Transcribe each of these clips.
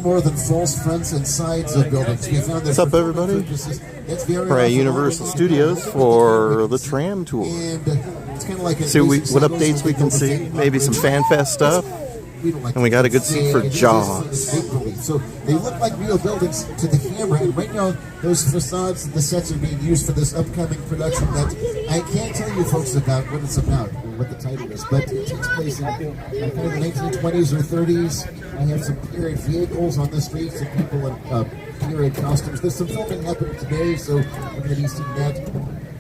more than false fronts and sides of buildings. We found that What's up, everybody? We're at Universal Studios for the tram tour. It's kind of like See what updates we can see. Maybe some FanFest stuff. And we got a good seat for Jaws. So they look like real buildings to the camera, and right now those facades, the sets are being used for this upcoming production that I can't tell you folks about what it's about or what the title is, but it takes place in kind of the 1920s or 30s. I have some period vehicles on the streets and people in period costumes. There's some filming happening today, so we're going to be seeing that.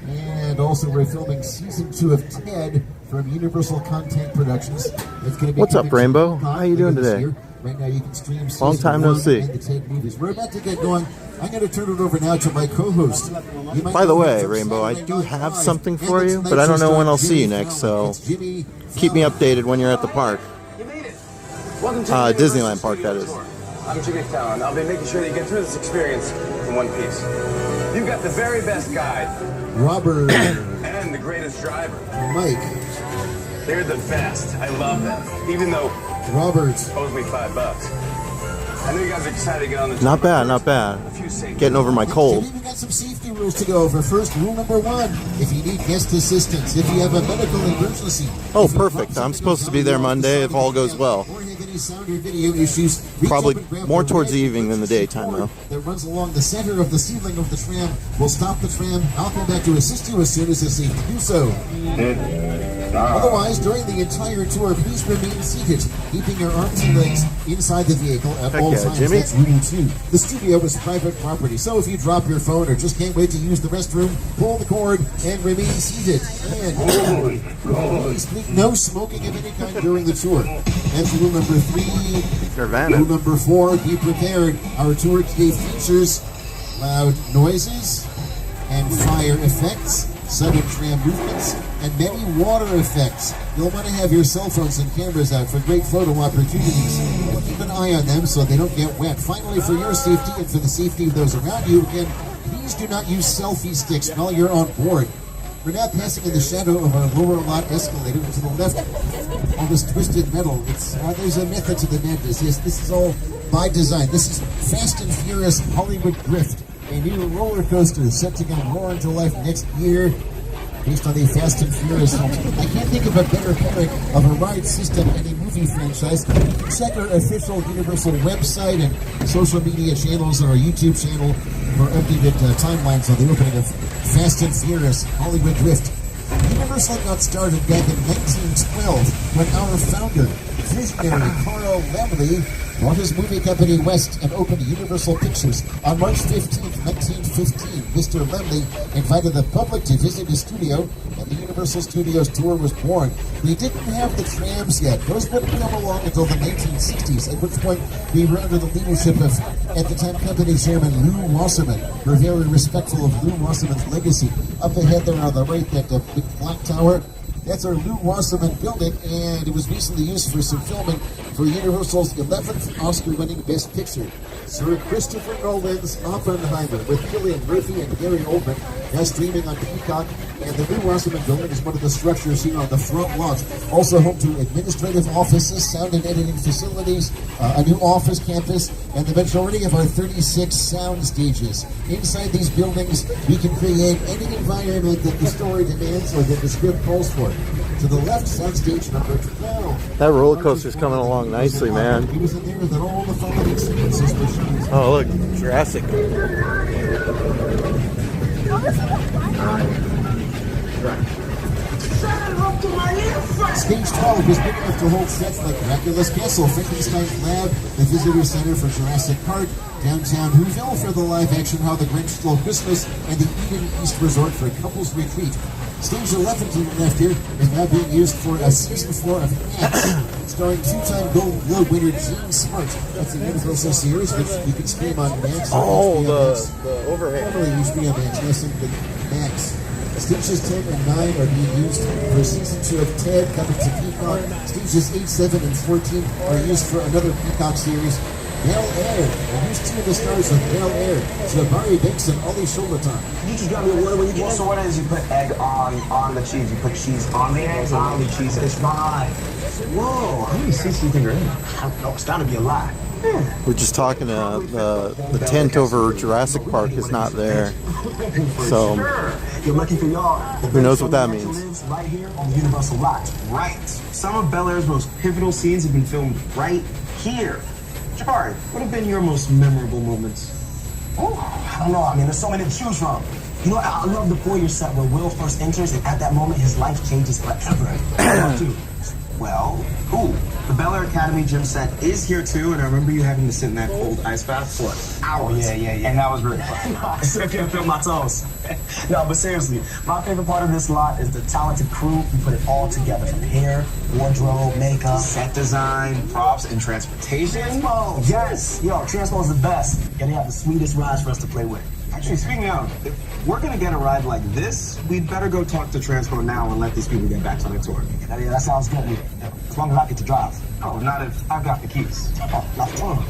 And also we're filming season 2 of Ted from Universal Content Productions. It's going to be What's up, Rainbow? How you doing today? Right now you can stream long time no see. The Ted movies. We're about to get going. I'm going to turn it over now to my co-host. By the way, Rainbow, I do have something for you, but I don't know when I'll see you next, so keep me updated when you're at the park. Disneyland Park, that is. I'm Jimmy Fallon. I'll be making sure that you get through this experience in one piece. You've got the very best guide. Robert. And the greatest driver. Mike. They're the best. I love them. Even though Robert owes me $5. I know you guys are excited to get on the tour. Not bad, not bad. Getting over my cold. We've got some safety rules to go over. First, rule number 1, if you need guest assistance, if you have a medical emergency. Oh, perfect. I'm supposed to be there Monday if all goes well. Or have any sound or video issues. Probably more towards the evening than the daytime, though. That runs along the center of the ceiling of the tram. We'll stop the tram. I'll come back to assist you as soon as it's safe to do so. Otherwise, during the entire tour, please remain seated, keeping your arms and legs inside the vehicle at all times. Jimmy. That's rule 2. The studio is private property, so if you drop your phone or just can't wait to use the restroom, pull the cord and remain seated. And please, no smoking of any kind during the tour. That's rule number 3. Nirvana. Rule number 4, be prepared. Our tour today features loud noises and fire effects, sudden tram movements, and many water effects. You'll want to have your cell phones and cameras out for great photo opportunities. And keep an eye on them so they don't get wet. Finally, for your safety and for the safety of those around you, again, please do not use selfie sticks while you're on board. We're now passing in the shadow of our lower lot escalator to the left on this twisted metal. There's a method to the madness. Yes, this is all by design. This is Fast and Furious Hollywood Drift, a new roller coaster set to come roar into life next year based on the Fast and Furious films. I can't think of a better pairing of a ride system and a movie franchise. You can check our official Universal website and social media channels and our YouTube channel for updated timelines on the opening of Fast and Furious Hollywood Drift. Universal got started back in 1912 when our founder, visionary Carl Laemmle, brought his movie company west and opened Universal Pictures. On March 15, 1915, Mr. Laemmle invited the public to visit his studio, and the Universal Studios tour was born. We didn't have the trams yet. Those wouldn't come along until the 1960s, at which point we were under the leadership of, at the time, company chairman Lew Wasserman. We're very respectful of Lew Wasserman's legacy. Up ahead there on the right, that big black tower, that's our Lew Wasserman building, and it was recently used for some filming for Universal's 11th Oscar-winning Best Picture. Sir Christopher Nolan's Oppenheimer with Cillian Murphy and Gary Oldman, now streaming on Peacock, and the Lew Wasserman building is one of the structures seen on the front launch. Also home to administrative offices, sound and editing facilities, a new office campus, and the majority of our 36 sound stages. Inside these buildings, we can create any environment that the story demands or that the script calls for. To the left, sound stage number 12. That roller coaster's coming along nicely, man. He was in there that all the following sequences were shown. Oh, look, Jurassic. Stage 12 was big enough to hold sets like Dracula's Castle, Frankenstein's Lab, the Visitor Center for Jurassic Park, downtown Whoville for the live-action How the Grinch Stole Christmas, and the Eden East Resort for couples retreat. Stage 11 to the left here is now being used for a season 4 of Hacks, starring two-time Golden Globe winner Gene Smart. That's the Universal series, which you can stream on Max. Oh, the overhead. Formerly used to be on Max, now simply Max. Stages 10 and 9 are being used for season 2 of Ted, coming to Peacock. Stages 8, 7, and 14 are used for another Peacock series, Bel Air. And here's two of the stars of Bel Air, Jabari Banks and Ali Sholaton. You just got me a water when you get. So what is you put egg on the cheese? You put cheese on the egg, on the cheese. It's fine. Whoa, how many seats do you think are in? I don't know. It's got to be a lot. We're just talking the tent over Jurassic Park is not there. So You're lucky for y'all. Who knows what that means? Lives right here on the Universal lot. Right. Some of Bel Air's most pivotal scenes have been filmed right here. Jabari, what have been your most memorable moments? Oh, I don't know. I mean, there's so many to choose from. You know, I love the foyer set where Will first enters, and at that moment, his life changes forever. Well, cool. The Bel Air Academy gym set is here too, and I remember you having to sit in that cold ice bath for hours. Yeah. And that was really fun. I still can't feel my toes. No, but seriously, my favorite part of this lot is the talented crew who put it all together, from hair, wardrobe, makeup, set design, props, and transportation. Transpo! Yes! Yo, Transpo is the best, and they have the sweetest rides for us to play with. Actually, speaking of, if we're gonna get a ride like this, we'd better go talk to Transpo now and let these people get back on their tour. Yeah, that sounds good. As long as I get to drive. Oh, not if I've got the keys. Oh, not fun.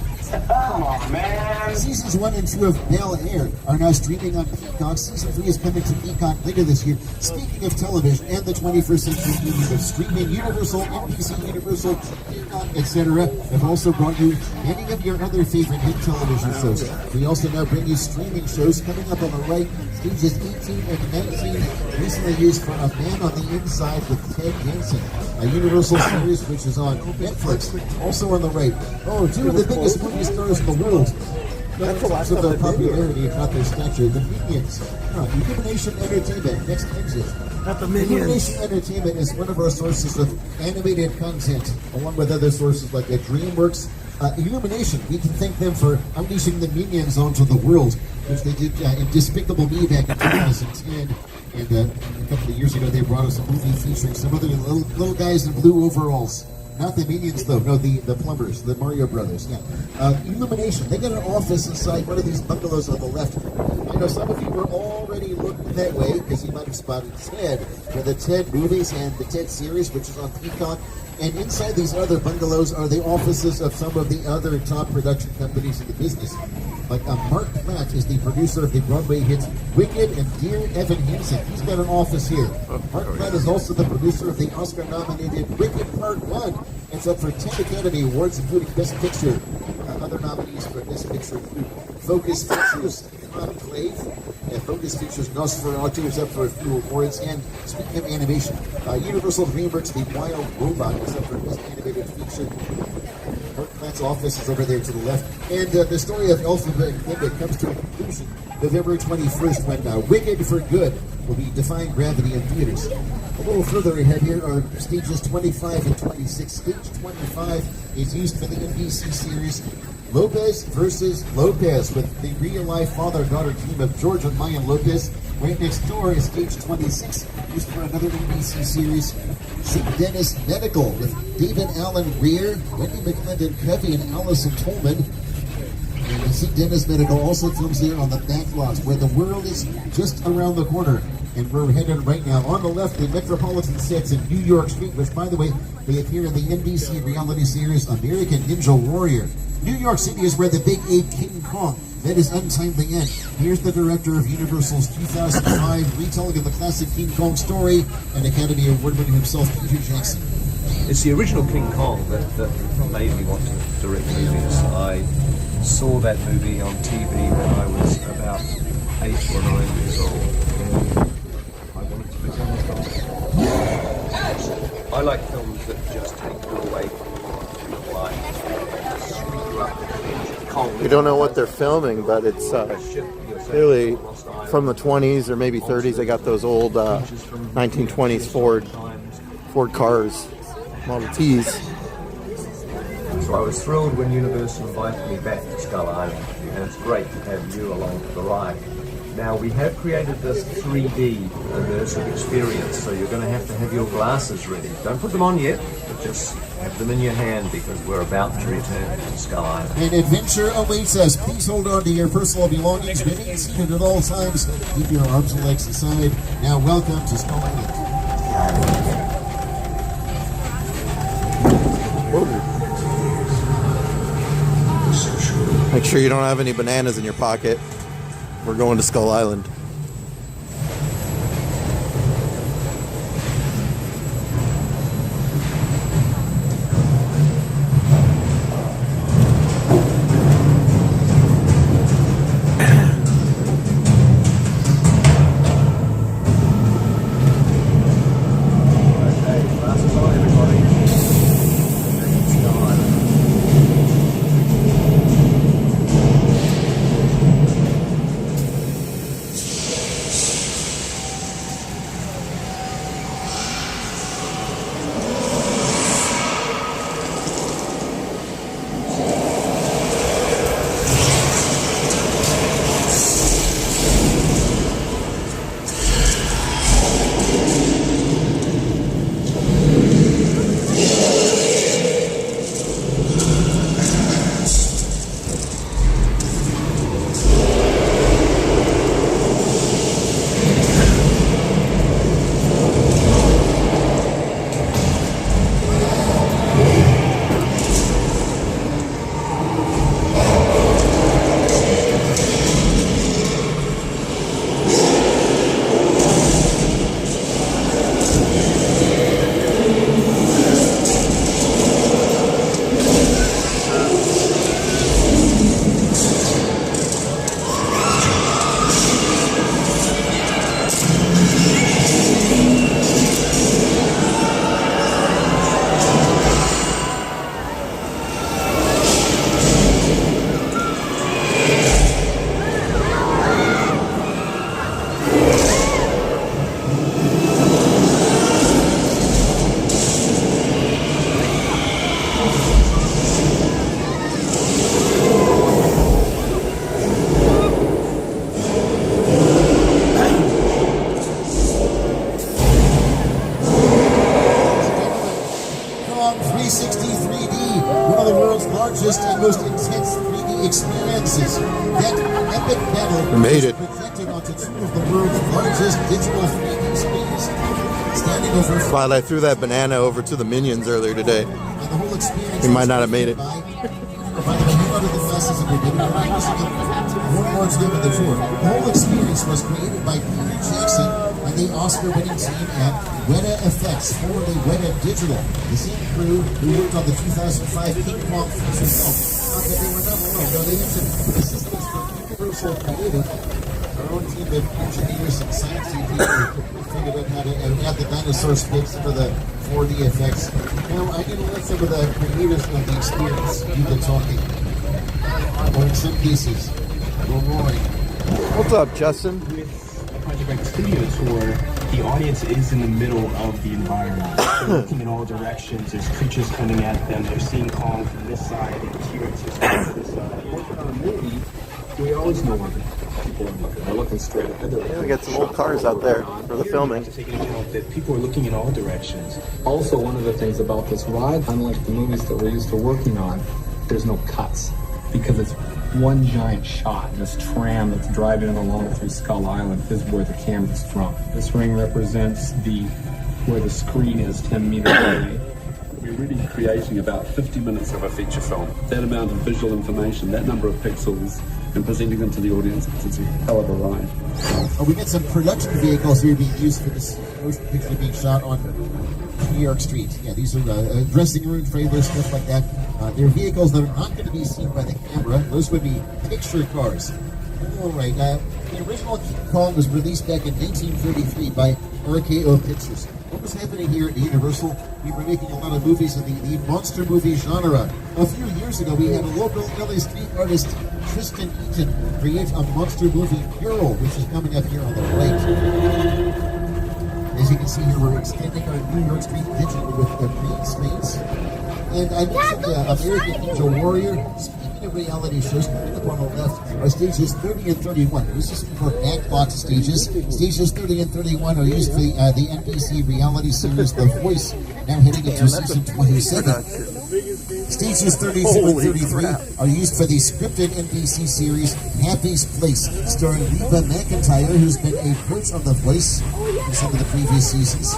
Come on, man. Seasons 1 and 2 of Bel Air are now streaming on Peacock. Season 3 is coming to Peacock later this year. Speaking of television and the 21st century medium of streaming, Universal, NBC, Universal, Peacock, etc. have also brought you many of your other favorite hit television shows. We also now bring you streaming shows coming up on the right. Stages 18 and 19, recently used for A Man on the Inside with Ted Danson, a Universal series which is on Netflix. Also on the right. Oh, two of the biggest movie stars in the world. Not in terms of their popularity and not their stature. The Minions. Illumination Entertainment. Next exit. Not the Minions. Illumination Entertainment is one of our sources of animated content, along with other sources like DreamWorks. Illumination, we can thank them for unleashing the Minions onto the world, which they did in Despicable Me back in 2010. And a couple of years ago, they brought us a movie featuring some other little guys in blue overalls. Not the Minions, though. No, the plumbers, the Mario Brothers. Yeah. Illumination. They got an office inside one of these bungalows on the left. I know some of you were already looking that way because you might have spotted Ted for the Ted movies and the Ted series, which is on Peacock. And inside these other bungalows are the offices of some of the other top production companies in the business. Like Mark Platt is the producer of the Broadway hits Wicked and Dear Evan Hansen. He's got an office here. Mark Platt is also the producer of the Oscar-nominated Wicked Part 1. It's up for 10 Academy Awards, including Best Picture. Other nominees for Best Picture include Focus Features Conclave, and Focus Features Nosferatu is up for a few awards. And speaking of animation, Universal DreamWorks The Wild Robot is up for Best Animated Feature. Mark Platt's office is over there to the left. And the story of Alphabet Inc. comes to a conclusion November 21st when Wicked for Good will be Defying Gravity in theaters. A little further ahead here are stages 25 and 26. Stage 25 is used for the NBC series Lopez versus Lopez with the real-life father-daughter team of George and Maya Lopez. Right next door is stage 26, used for another NBC series, St. Dennis Medical with David Allen Greer, Wendy McClendon Covey, and Allison Tolman. And St. Dennis Medical also films there on the back lot where the world is just around the corner. And we're headed right now on the left, the Metropolitan sets in New York Street, which, by the way, they appear in the NBC reality series American Ninja Warrior. New York City is where the big ape King Kong met his untimely end. Here's the director of Universal's 2005 retelling of the classic King Kong story and Academy Award winner himself, Peter Jackson. It's the original King Kong that made me want to direct movies. I saw that movie on TV when I was about 8 or 9 years old. And I wanted to become a filmmaker. I like films that just take you away from your life. You don't know what they're filming, but it's clearly from the 20s or maybe 30s. They got those old 1920s Ford cars, Model Ts. So I was thrilled when Universal invited me back to Skull Island, and it's great to have you along for the ride. Now, we have created this 3D immersive experience, so you're going to have your glasses ready. Don't put them on yet, but just have them in your hand because we're about to return to Skull Island. An adventure awaits us. Please hold on to your personal belongings. Remain seated at all times. Keep your arms and legs aside. Now, welcome to Skull Island. Make sure you don't have any bananas in your pocket. We're going to Skull Island. Kansas. That epic battle We made it. was projected onto two of the world's largest digital 3D screens, standing over Glad I threw that banana over to the Minions earlier today. and the whole experience. We might not have made it. By the way, you out of the glasses of your video, we're using it more large than before. The whole experience was created by Peter Jackson and the Oscar-winning team at Weta Effects, formerly Weta Digital, the same crew who worked on the 2005 King Kong feature film. Not that they were not alone, though they mentioned the systems for Universal created. Our own team of engineers and science people figured out how to add the dinosaur spits into the 4D effects. Now, I get to let some of the creators of the experience do the talking. Or in some cases, we're roaring. What's up, Justin? Project Record Studio Tour, the audience is in the middle of the environment. They're looking in all directions. There's creatures coming at them. They're seeing Kong from this side and T-Rexes from this side. Working on a movie, we always know where people are looking. They're looking straight ahead. Yeah, we got some old cars out there for the filming. Taking into account that people are looking in all directions. Also, one of the things about this ride, unlike the movies that we're used to working on, there's no cuts because it's one giant shot. This tram that's driving along through Skull Island is where the camera's from. This ring represents where the screen is 10 meters away. We're really creating about 50 minutes of a feature film. That amount of visual information, that number of pixels, and presenting them to the audience, it's a hell of a ride. We got some production vehicles here being used for this motion picture being shot on New York Street. Yeah, these are dressing room trailers, stuff like that. They're vehicles that are not going to be seen by the camera. Those would be picture cars. All right. The original King Kong was released back in 1933 by RKO Pictures. What was happening here at Universal? We were making a lot of movies in the monster movie genre. A few years ago, we had a local LA street artist, Tristan Eaton, create a monster movie mural, which is coming up here on the right. As you can see here, we're extending our New York Street digitally with the green screens. And I mentioned American Ninja Warrior. Speaking of reality shows, coming up on the left are stages 30 and 31. This is for backlot stages. Stages 30 and 31 are used for the NBC reality series The Voice, now heading into season 27. Stages 32 and 33 are used for the scripted NBC series Happy's Place, starring Reba McEntire, who's been a coach on The Voice in some of the previous seasons.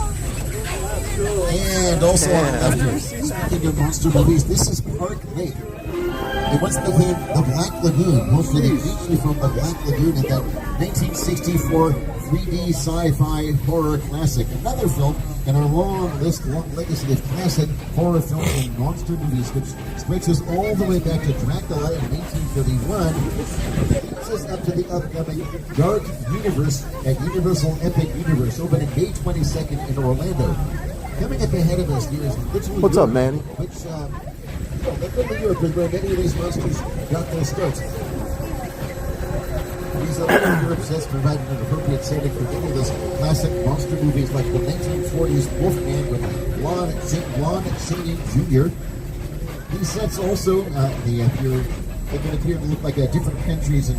And also on the left here, speaking of monster movies, this is Park Lake. It once became The Black Lagoon, mostly the creature from The Black Lagoon in that 1964 3D sci-fi horror classic. Another film in our long legacy of classic horror films and monster movies, which stretches all the way back to Dracula in 1931. It takes us up to the upcoming Dark Universe at Universal Epic Universe, opening May 22nd in Orlando. Coming up ahead of us here is literally What's up, man? Which, literally Europe is where many of these monsters got their starts. These Europe sets provided an appropriate setting for many of those classic monster movies like the 1940s Wolfman with Lon Chaney Jr. These sets also, they can appear to look like different countries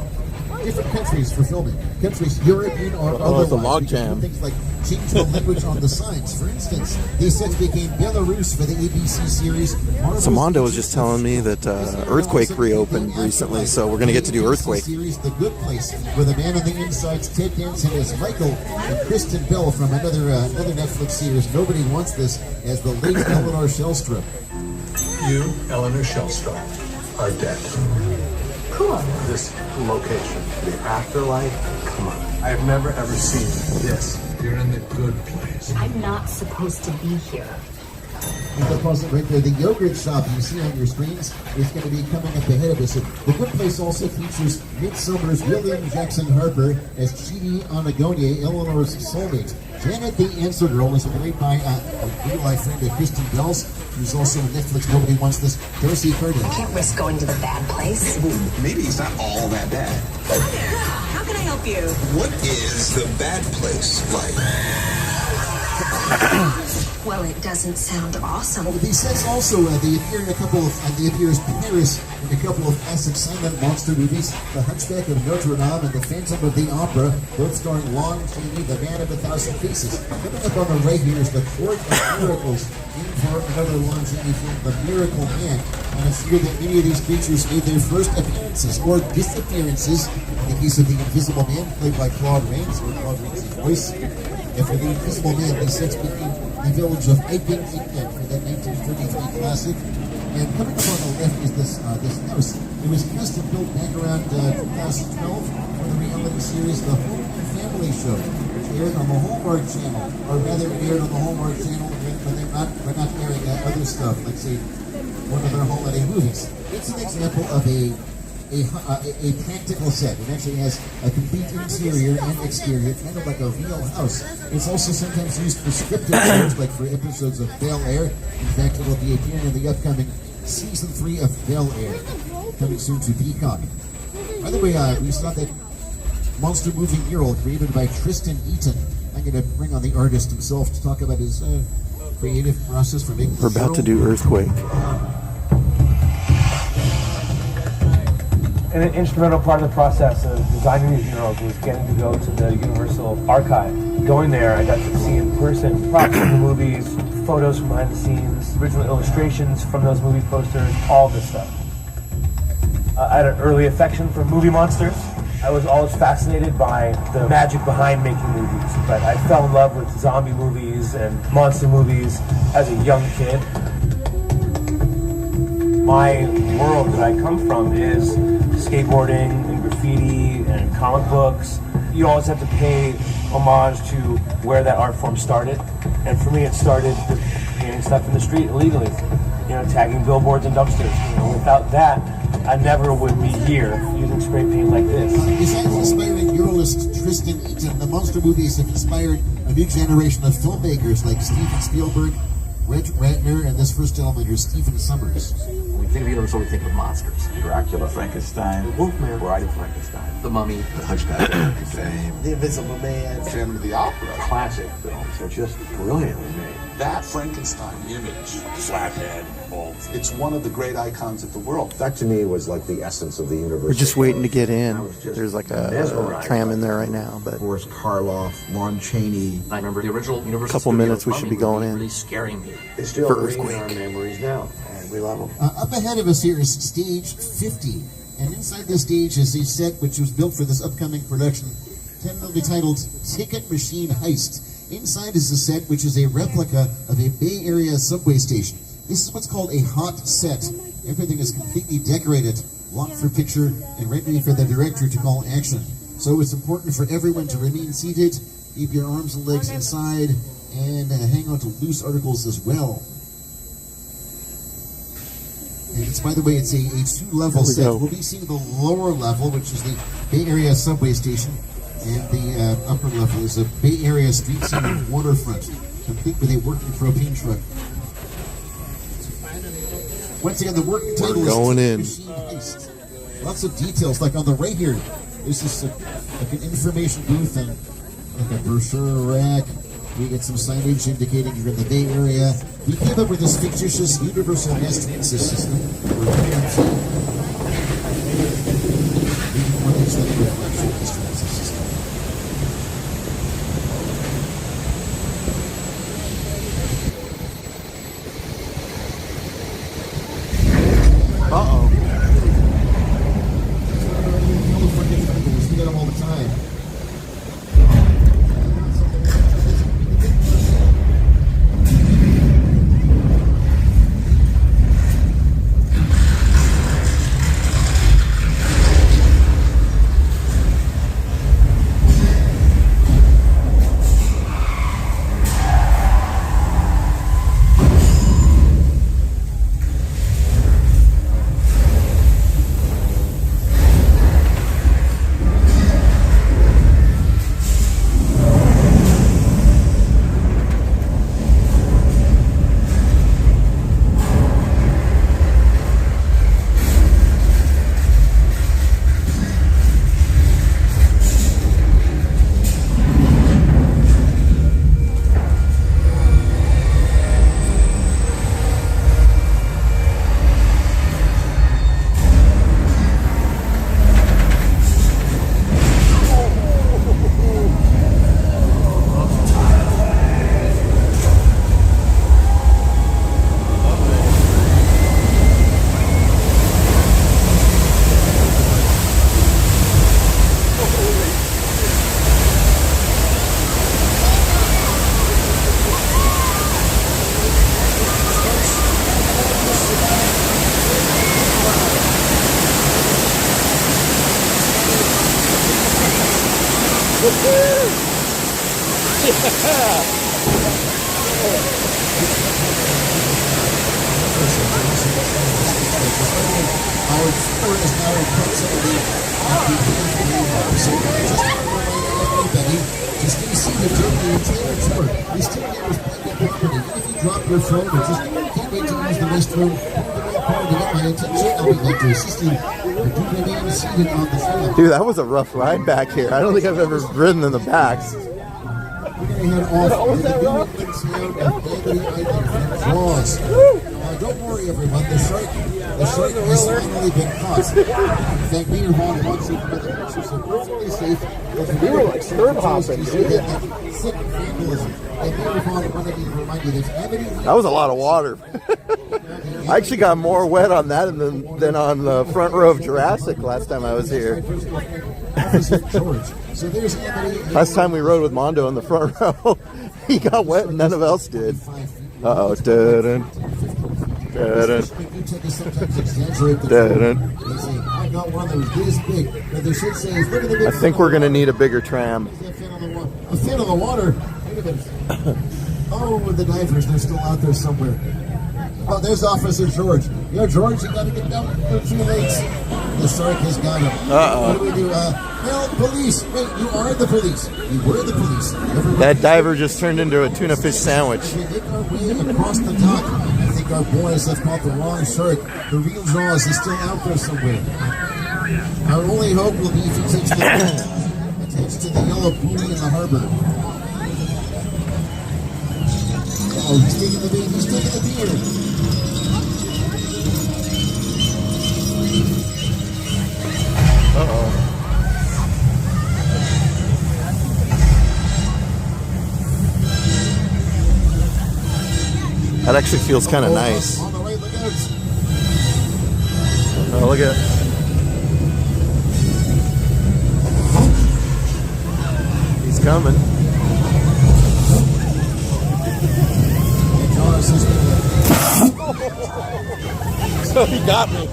for filming. Countries, European or otherwise. It's a log jam. Things like change the language on the signs. For instance, these sets became Belarus for the ABC series. Samando was just telling me that Earthquake reopened recently, so we're going to get to do Earthquake. Series The Good Place, where the man on the inside's Ted Danson as Michael and Kristen Bell from another Netflix series. Nobody wants this as the late Eleanor Shellstrop. You, Eleanor Shellstrop, are dead. Cool. This location, the afterlife, come on. I have never ever seen this. You're in the good place. I'm not supposed to be here. And the closet right there, the yogurt shop you see on your screens is going to be coming up ahead of us. The Good Place also features Midsummer's William Jackson Harper as Chidi Anagonye, Eleanor's soulmate. Janet the Answer Girl is played by a real-life friend of Kristen Bell's, who's also on Netflix. Nobody wants this. Darcy Carter. I can't risk going to the bad place. Maybe it's not all that bad. Hi there. How can I help you? What is the bad place like? Well, it doesn't sound awesome. Well, these sets also, they appear in a couple of, they appear as Paris in a couple of classic silent monster movies, The Hunchback of Notre Dame and The Phantom of the Opera, both starring Lon Chaney, the Man of 1,000 Faces. Coming up on the right here is The Court of Miracles, named for another Lon Chaney film, The Miracle Man. And it's here that many of these creatures made their first appearances or disappearances. In the case of The Invisible Man, played by Claude Rains, or Claude Rains' voice. And for The Invisible Man, these sets became the village of Iping, England, for that 1933 classic. And coming up on the left is this house. It was custom built back around 2012 for the reality series The Home and Family Show, which aired on the Hallmark Channel, or rather aired on the Hallmark Channel, but they're not airing other stuff, like say one of their holiday movies. It's an example of a practical set. It actually has a complete interior and exterior, kind of like a real house. It's also sometimes used for scripted shows, like for episodes of Bel Air. In fact, it will be appearing in the upcoming season 3 of Bel Air, coming soon to Peacock. By the way, we saw that monster movie mural created by Tristan Eaton. I'm going to bring on the artist himself to talk about his creative process for making. We're about to do Earthquake. And an instrumental part of the process of designing these murals was getting to go to the Universal Archive. Going there, I got to see in person props from the movies, photos from behind the scenes, original illustrations from those movie posters, all this stuff. I had an early affection for movie monsters. I was always fascinated by the magic behind making movies, but I fell in love with zombie movies and monster movies as a young kid. My world that I come from is skateboarding and graffiti and comic books. You always have to pay homage to where that art form started. And for me, it started with painting stuff in the street illegally, tagging billboards and dumpsters. Without that, I never would be here using spray paint like this. Besides inspiring muralist Tristan Eaton, the monster movies have inspired a new generation of filmmakers like Steven Spielberg, Brett Ratner, and this first gentleman here, Stephen Summers. When we think of Universal, we think of monsters. Dracula, Frankenstein, Wolfman, Bride of Frankenstein, The Mummy, The Hunchback of Fame, The Invisible Man, Phantom of the Opera. Classic films. They're just brilliantly made. That Frankenstein image, flathead, bald, it's one of the great icons of the world. That to me was like the essence of the universe. We're just waiting to get in. There's like a tram in there right now, but Boris Karloff, Lon Chaney. I remember the original Universal. Couple minutes, we should be going in. Really scaring me. They still for ring in Earthquake. our memories now, and we love them. Up ahead of us here is Stage 50, and inside this stage is a set which was built for this upcoming production, tentatively titled Ticket Machine Heist. Inside is a set which is a replica of a Bay Area subway station. This is what's called a hot set. Everything is completely decorated, locked for picture, and ready for the director to call action. So it's important for everyone to remain seated, keep your arms and legs inside, and hang on to loose articles as well. And it's, by the way, it's a two-level set. We'll be seeing the lower level, which is the Bay Area subway station, and the upper level is a Bay Area street scene and waterfront, complete with a working propane truck. Once again, the working title is going in. Machine Heist. Lots of details, like on the right here, there's this like an information booth and like a brochure rack. We get some signage indicating you're in the Bay Area. We came up with this fictitious universal mass transit system for PMT. Uh-oh. We get them all the time. Our tour is now approximately everybody just get a seat during the entire tour. We still get plenty of property. Even if you drop your phone or just can't wait to use the restroom, to get my attention, I'll be glad to assist you. But do remain seated on the trail. Dude, that was a rough ride back here. I don't think I've ever ridden in the back. We're going to head off to the beautiful town of Amity Island, Jaws. Don't worry, everyone. The shark has finally been caught. In fact, Mayor Vaughn wants you to know the creatures are perfectly safe. We were like third hopping, dude. Sick vandalism. And Mayor Vaughn wanted me to remind you that Amity... That was a lot of water. I actually got more wet on that than on the front row of Jurassic last time I was here. Last time we rode with Mondo in the front row, he got wet and none of us did. Uh-oh. Dun-dun. Dun-dun. Dun-dun. I think we're going to need a bigger tram. A fin on the water? Oh, the divers, they're still out there somewhere. Oh, there's Officer George. Yo, George, you gotta get down. You're too late. The shark has got him. Uh-oh. What do we do? Help, police. Wait, you are the police. You were the police. That diver just turned into a tuna fish sandwich. As we make our way across the dock, I think our boys have caught the wrong shark. The real Jaws is still out there somewhere. Our only hope will be if he takes the attached to the yellow buoy in the harbor. Oh, he's taking the bait. He's taking the beer. Uh-oh. That actually feels kind of nice. On the way, look out. Oh, look at it. He's coming. So he got me.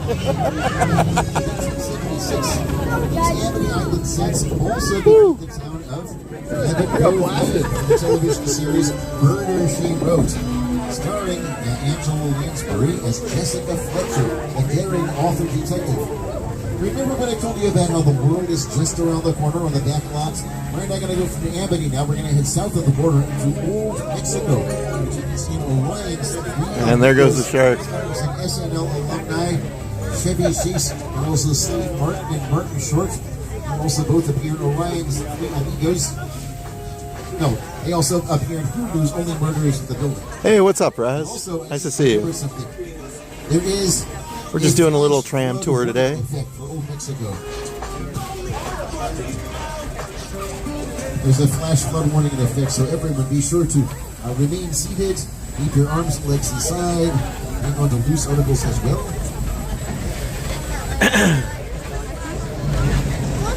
Amity Island sets also the town of Evan Grove, the television series Murder, She Wrote, starring Angela Lansbury as Jessica Fletcher, a daring author detective. Remember when I told you about how the world is just around the corner on the back lot? We're not going to go from Amity now. We're going to head south of the border to Old Mexico. And there goes the shark. An SNL alumni, Chevy Chase, and also Steve Martin and Martin Short, and also both appear in Orion's Three Amigos. No, they also appear in Hulu's Only Murderers in the Building. Hey, what's up, Raz? Also, nice to see you. There is. We're just doing a little tram tour today. For Old Mexico. There's a flash flood warning in effect, so everyone be sure to remain seated, keep your arms and legs inside, hang on to loose articles as well.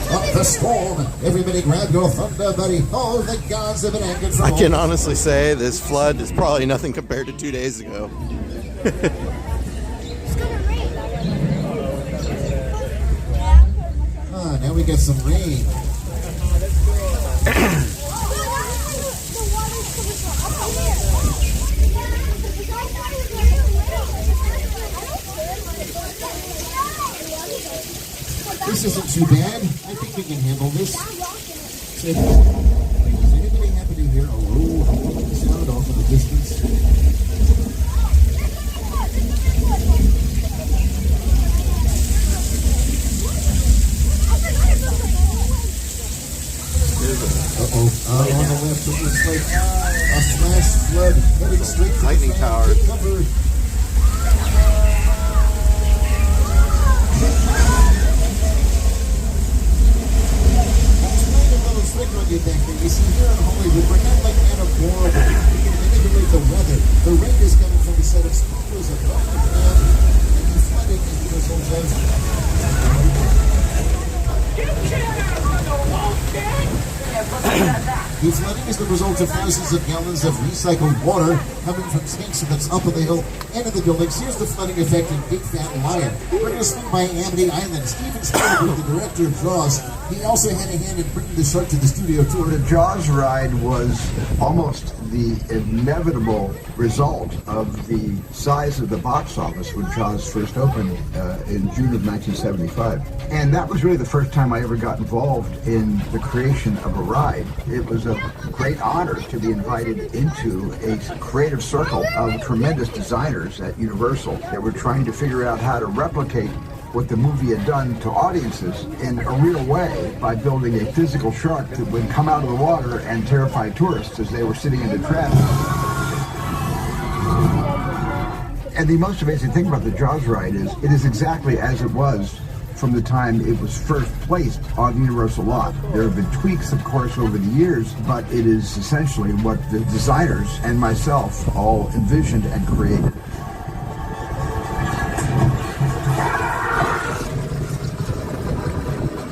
Up the storm, everybody grab your thunder, buddy. Oh, the gods have been angered from I can honestly say this flood is probably nothing compared to 2 days ago. Now we get some rain. This isn't too bad. I think we can handle this. So, does anybody happen to hear a roll humming sound off in the distance? Uh-oh. On the left, it looks like a flash flood heading straight for lightning tower. Cover. You see, here in Hollywood, we're not like Anna we can manipulate the weather. The rain is coming from a set of speakers above the ground, and the flooding is the result of... The flooding is the result of thousands of gallons of recycled water coming from tanks at the top of the hill and in the buildings. Here's the flooding effect in Big Fat Lion. We're going to swing by Amity Island. Steven Spielberg, the director of Jaws, he also had a hand in bringing the shark to the studio tour. The Jaws ride was almost the inevitable result of the size of the box office when Jaws first opened in June of 1975. And that was really the first time I ever got involved in the creation of a ride. It was a great honor to be invited into a creative circle of tremendous designers at Universal that were trying to figure out how to replicate what the movie had done to audiences in a real way by building a physical shark that would come out of the water and terrify tourists as they were sitting in the traffic. And the most amazing thing about the Jaws ride is it is exactly as it was from the time it was first placed on the Universal lot. There have been tweaks, of course, over the years, but it is essentially what the designers and myself all envisioned and created.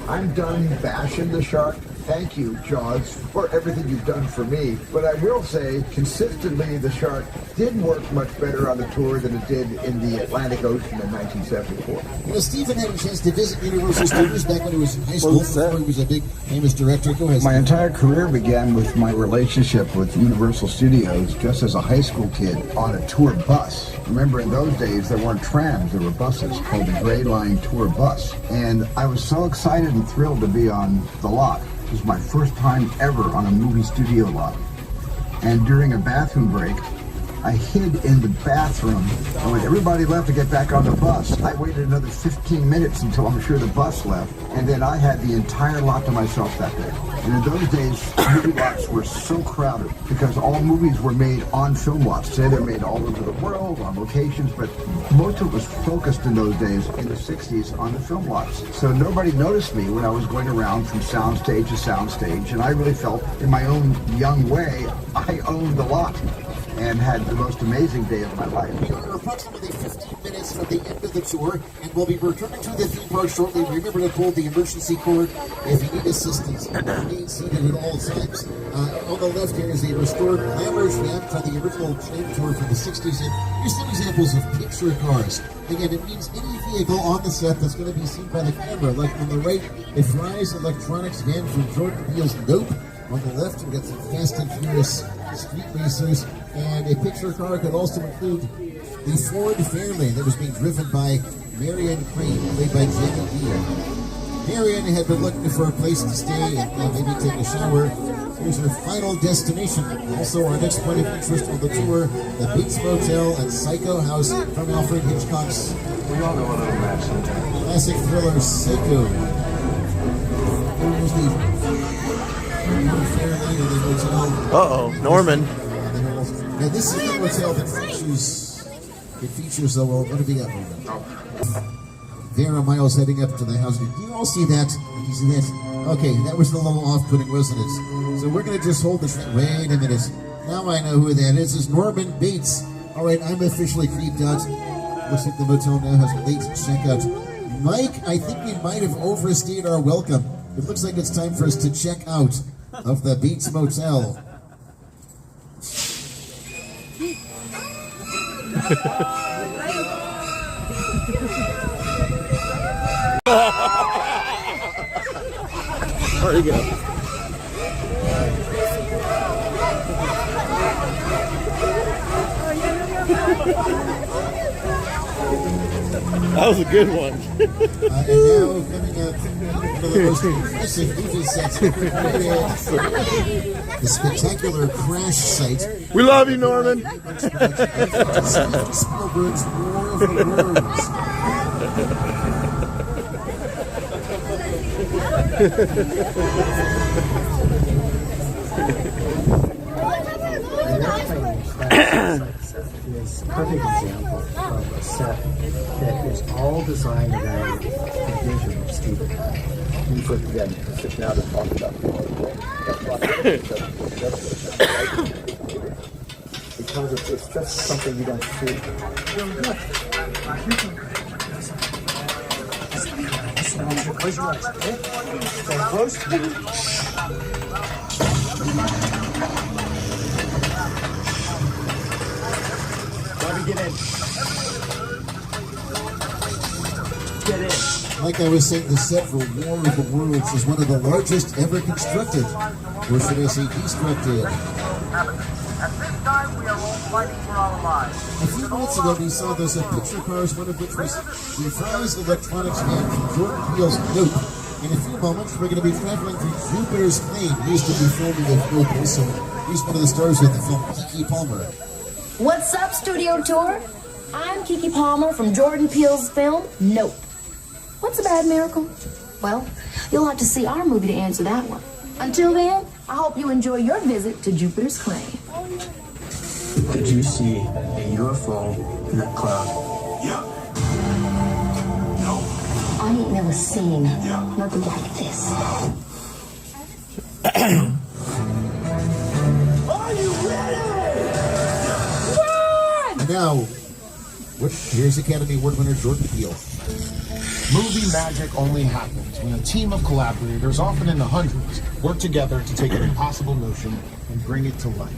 I'm done bashing the shark. Thank you, Jaws, for everything you've done for me. But I will say, consistently, the shark did work much better on the tour than it did in the Atlantic Ocean in 1974. You know, Stephen had a chance to visit Universal Studios back when he was in high school, before he was a big, famous director. Go ahead. My entire career began with my relationship with Universal Studios just as a high school kid on a tour bus. Remember, in those days, there weren't trams, there were buses called the Gray Line Tour Bus. And I was so excited and thrilled to be on the lot. It was my first time ever on a movie studio lot. And during a bathroom break, I hid in the bathroom, and when everybody left to get back on the bus, I waited another 15 minutes until I'm sure the bus left, and then I had the entire lot to myself that day. And in those days, movie lots were so crowded because all movies were made on film lots. Today they're made all over the world, on locations, but most of it was focused in those days, in the 60s, on the film lots. So nobody noticed me when I was going around from soundstage to soundstage, and I really felt, in my own young way, I owned the lot and had the most amazing day of my life. We are approximately 15 minutes from the end of the tour, and we'll be returning to the theme park shortly. Remember to pull the emergency cord if you need assistance. Remain seated at all times. On the left here is a restored glamorous ramp from the original train tour from the 60s, and here's some examples of picture cars. Again, it means any vehicle on the set that's going to be seen by the camera. Like on the right, a Fry's Electronics van from Jordan Peele's Nope. On the left, we got some Fast and Furious street racers, and a picture car could also include the Ford Fairlane that was being driven by Marion Crane, played by Jenny Deere. Marion had been looking for a place to stay and maybe take a shower. Here's her final destination. Also, our next point of interest on the tour, the Bates Motel and Psycho House from Alfred Hitchcock's classic thriller Psycho. Here's the Uh-oh, Norman. Now this is the hotel that features the well, what have we got, Norman? Vera Miles heading up to the house. Do you all see that? Do you see that? Okay, that was the little off-putting residence. So we're going to just hold the train. Wait a minute. Now I know who that is. It's Norman Bates. All right, I'm officially creeped out. Looks like the motel now has late checkout. Mike, I think we might have overstayed our welcome. It looks like it's time for us to check out of the Bates Motel. Where'd he go? That was a good one. And now coming up, one of the most impressive movie sets ever created, the spectacular crash site. We love you, Norman. Steven Spielberg's War of the Worlds. Is a perfect example of a set that is all designed around the vision of Stephen. We put again, sit down and talk about because it's just something you don't see. Close your eyes. Stay close. get in. Get in. Like I was saying, the set for War of the Worlds is one of the largest ever constructed. Or should I say constructed? At this time, we are all fighting for our lives. A few months ago, we saw those picture cars, one of which was the Fry's Electronics man from Jordan Peele's Nope. In a few moments, we're going to be traveling through Jupiter's Claim. He used to be filming with Nope, so he's one of the stars of the film, Keke Palmer. What's up, Studio Tour? I'm Keke Palmer from Jordan Peele's film, Nope. What's a bad miracle? Well, you'll have to see our movie to answer that one. Until then, I hope you enjoy your visit to Jupiter's Claim. Did you see a UFO in that cloud? Yeah. I ain't never seen nothing like this. Are you ready? And now, here's Academy Award winner Jordan Peele. Movie magic only happens when a team of collaborators, often in the hundreds, work together to take an impossible notion and bring it to life.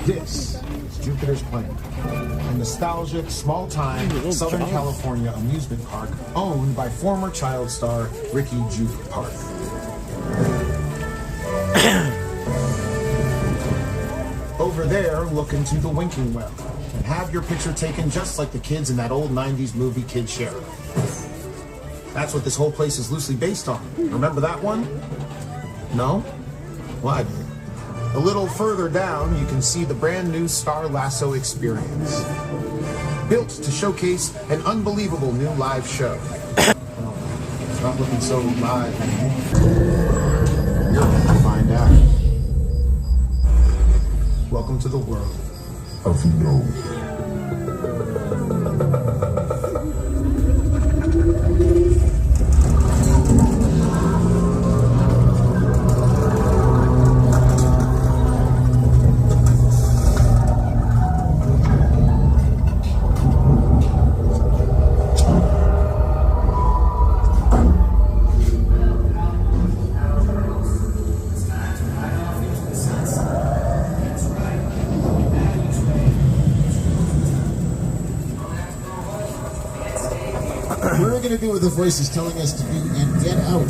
This is Jupiter's Claim, a nostalgic, small-time Southern California amusement park owned by former child star Ricky Juke Park. Over there, look into the winking well and have your picture taken just like the kids in that old 90s movie Kid Sheriff. That's what this whole place is loosely based on. Remember that one? No? Well, I did. A little further down, you can see the brand new Star Lasso experience. Built to showcase an unbelievable new live show. Oh, it's not looking so live anymore. You're going to find out. Welcome to the world of no. To do what the voice is telling us to do and get out.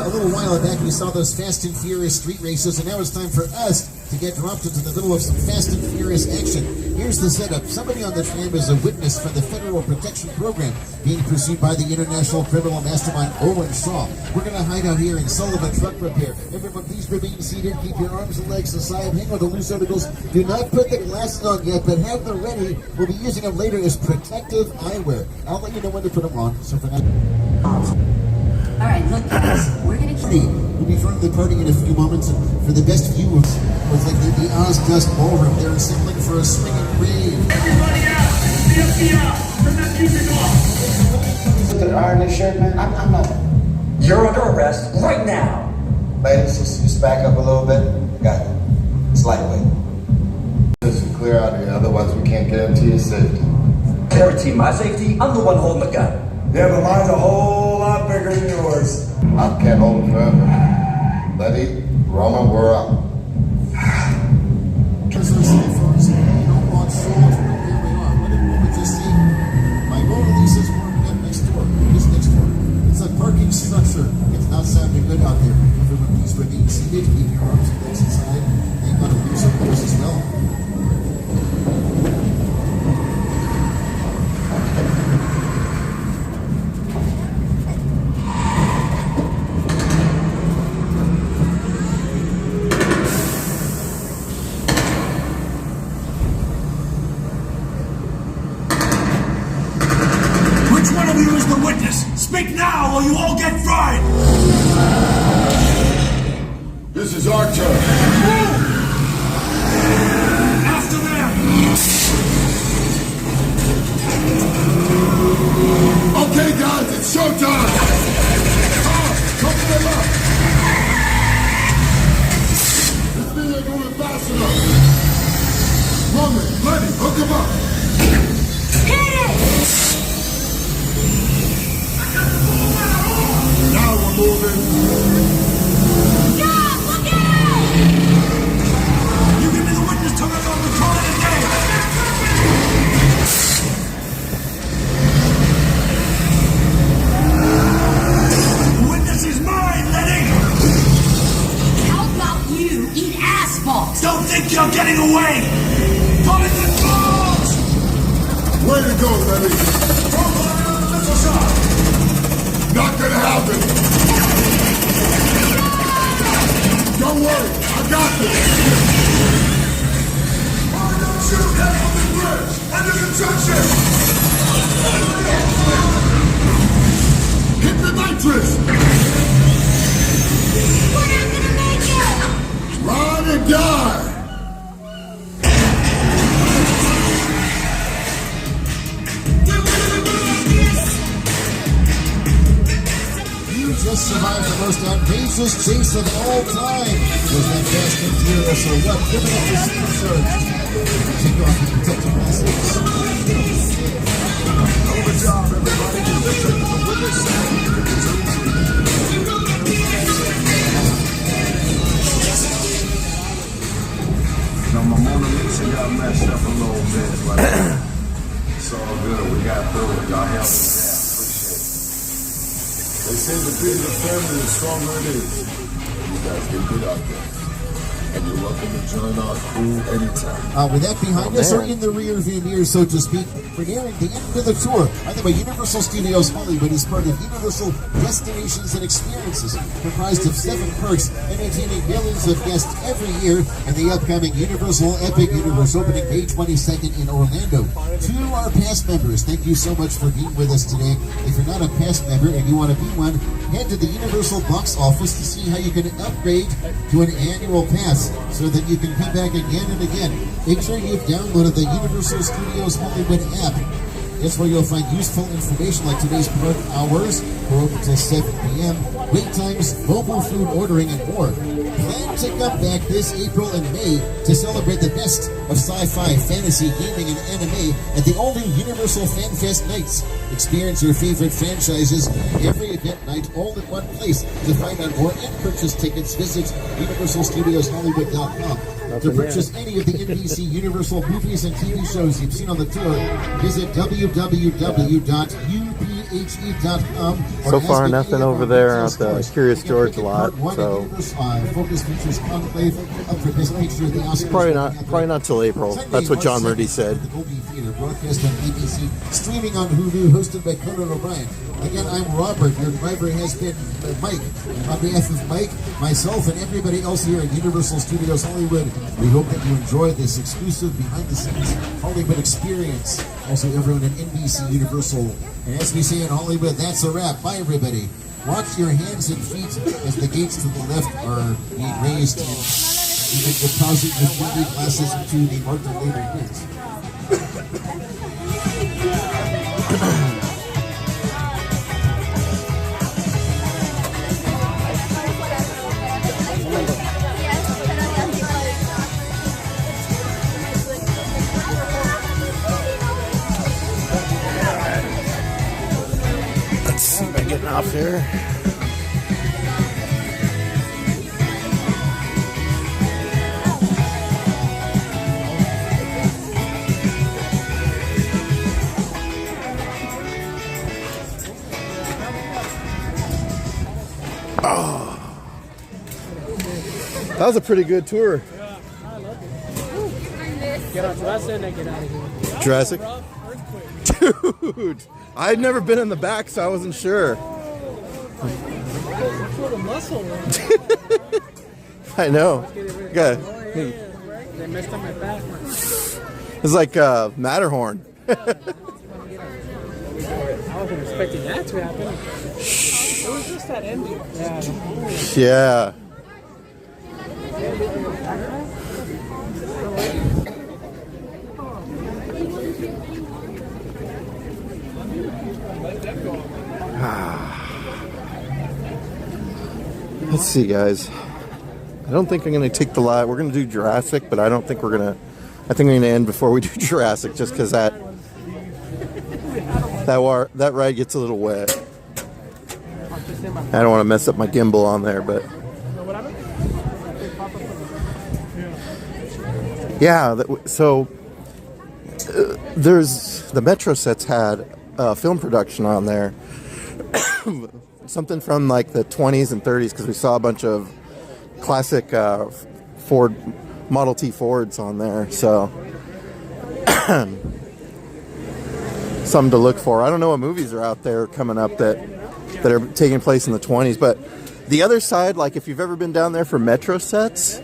A little while back we saw those Fast and Furious street races, and now it's time for us to get dropped into the middle of some Fast and Furious action. Here's the setup. Somebody on the tram is a witness for the Federal Protection Program being pursued by the international criminal mastermind Owen Shaw. We're going to hide out here in Sullivan Truck Repair. Everyone please remain seated. Keep your arms and legs aside. Hang on to loose articles. Do not put the glasses on yet, but have them ready. We'll be using them later as protective eyewear. I'll let you know when to put them on. So for now... All right, look, guys, we're gonna keep. We'll be joining the party in a few moments, and for the best view of like the Oz-Dust Ballroom, they're assembling for a swinging rave. Everybody out! The FBI! Turn that music off! Look at iron this shirt, man. I'm not. You're under arrest right now. Ladies, just back up a little bit. Got it. It's lightweight. This is clear out here, otherwise we can't guarantee your safety. Guarantee my safety? I'm the one holding the gun. Yeah, but mine's a whole lot bigger than yours. I can't hold it forever. Letty, Roma, we're up. As I say, folks, you don't want souls from where we are. What did we just see? My Mona Lisa's work next door. This next door. It's a parking structure. It's not sounding good out there. Everyone please remain seated. Keep your arms and legs inside. Hang on to loose articles as well. Speak now or you all get fried! This is our turn. Move! After them! Okay, guys, it's showtime! Cover them up! This thing ain't moving fast enough! Woman, Letty, hook him up! Hit it! Now running away! Coming to close! Way to go, Lenny. Missile shot! Not gonna happen. Don't worry, I got this. Shoot that on the bridge! Under construction! Hit the nitrous! We're not gonna make it! Ride and die! You just survived the most outrageous chase of all time. Was that Fast and Furious or what? Give it up for Superstar. Take off the protective glasses. Good job, everybody. This is the winner's Now, my Mona Lisa got messed up a little bit, but it's all good. We got through it. Y'all helped us out. They say the bigger the family, the stronger it is. You guys get good out there. And you're welcome to join our crew anytime. With that behind us, or in the rear view mirror, so to speak, we're nearing the end of the tour. By the way, Universal Studios Hollywood is part of Universal Destinations and Experiences, comprised of 7 parks, entertaining millions of guests every year, and the upcoming Universal Epic Universe opening May 22nd in Orlando. To our past members, thank you so much for being with us today. If you're not a past member and you want to be one, head to the Universal box office to see how you can upgrade to an annual pass, so that you can come back again and again. Make sure you've downloaded the Universal Studios Hollywood app. It's where you'll find useful information like today's park hours, we're open until 7 p.m., wait times, mobile food ordering, and more. Plan to come back this April and May to celebrate the best of sci-fi, fantasy, gaming, and anime at the all-new Universal Fan Fest nights. Experience your favorite franchises every event night all in one place. To find out more and purchase tickets, visit UniversalStudiosHollywood.com. To purchase any of the NBC Universal movies and TV shows you've seen on the tour, visit www.uphe.com. So far, nothing over there at the Curious George lot. So Focus Features Conclave up for Best Picture of the Oscars. probably not till April. That's what John Murdy said. The Dolby Theater, broadcast on ABC, streaming on Hulu, hosted by Conan O'Brien. Again, I'm Robert. Your driver has been Mike. On behalf of Mike, myself, and everybody else here at Universal Studios Hollywood, we hope that you enjoy this exclusive behind-the-scenes Hollywood experience. Also, everyone at NBC Universal. And as we say in Hollywood, that's a wrap. Bye, everybody. Watch your hands and feet as the gates to the left are being raised, and you can deposit your 3D glasses into the marked later bins. Let's see if I'm getting off here. Oh, that was a pretty good tour. Get on Jurassic and then get out of here. Jurassic? Dude, I'd never been in the back, so I wasn't sure. I know. Good. They messed up my back. It's like Matterhorn. I wasn't expecting that to happen. It was just that ending. Yeah. Let's see, guys. I don't think I'm going to take the lot. We're going to do Jurassic, but I don't think we're going to. I think we're going to end before we do Jurassic, just because that ride gets a little wet. I don't want to mess up my gimbal on there, but yeah. So there's the Metro sets had film production on there. Something from like the 20s and 30s, because we saw a bunch of classic Ford Model T Fords on there, so something to look for. I don't know what movies are out there coming up that are taking place in the 20s, but the other side, like if you've ever been down there for Metro sets,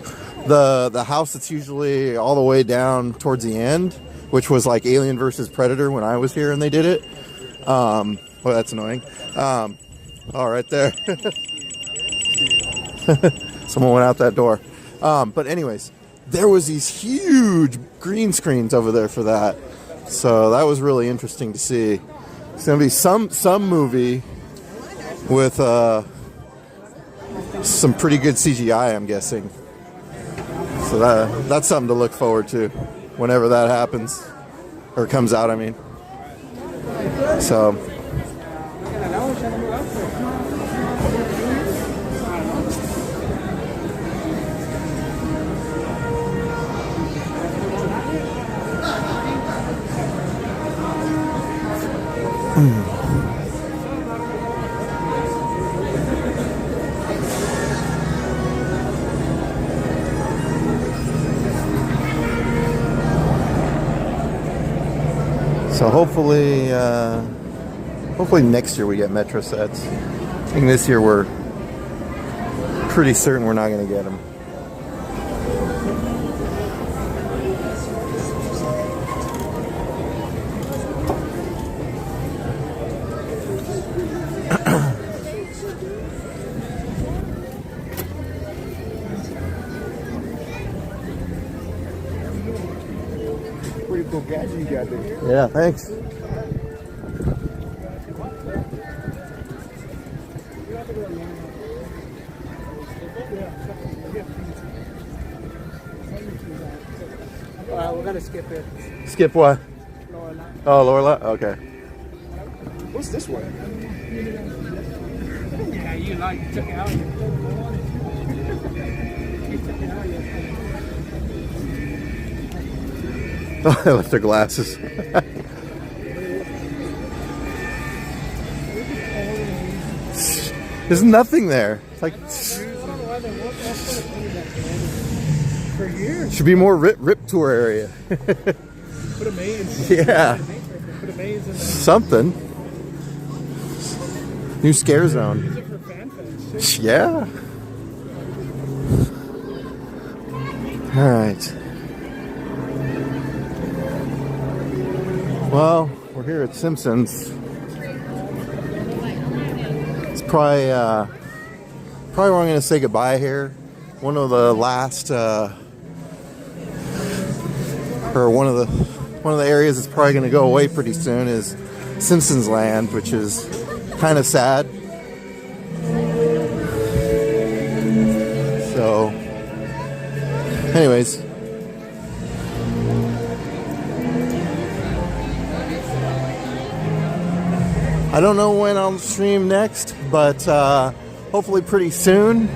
the house that's usually all the way down towards the end, which was like Alien versus Predator when I was here and they did it. Well, that's annoying. Oh, right there. Someone went out that door. But anyways, there was these huge green screens over there for that. So that was really interesting to see. It's going to be some movie with some pretty good CGI, I'm guessing. So that's something to look forward to whenever that happens. Or comes out, I mean. So... So hopefully next year we get Metro sets. I think this year we're pretty certain we're not going to get them. Pretty cool gadget you got there. Yeah, thanks. We're gonna skip it. Skip what? Lower line. Oh, lower left? Okay. What's this one? Yeah, you took it out. Oh, they left their glasses. There's nothing there. It's like For years. should be more rip tour area. Put a maze. Yeah. Put a maze in there. Something. New scare zone. Use it for fan fest. Yeah. All right. Well, we're here at Simpsons. It's probably where I'm going to say goodbye here. One of the last, or one of the areas that's probably going to go away pretty soon is Simpsons Land, which is kind of sad. So, anyways. I don't know when I'll stream next, but hopefully pretty soon.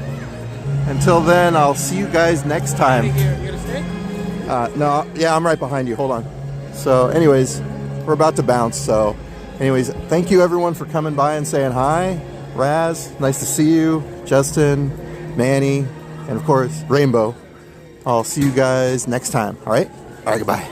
Until then, I'll see you guys next time. You gonna stay? No, yeah, I'm right behind you. Hold on. So, anyways, we're about to bounce. So, anyways, thank you everyone for coming by and saying hi. Raz, nice to see you. Justin, Manny, and of course, Rainbow. I'll see you guys next time. All right? All right, goodbye.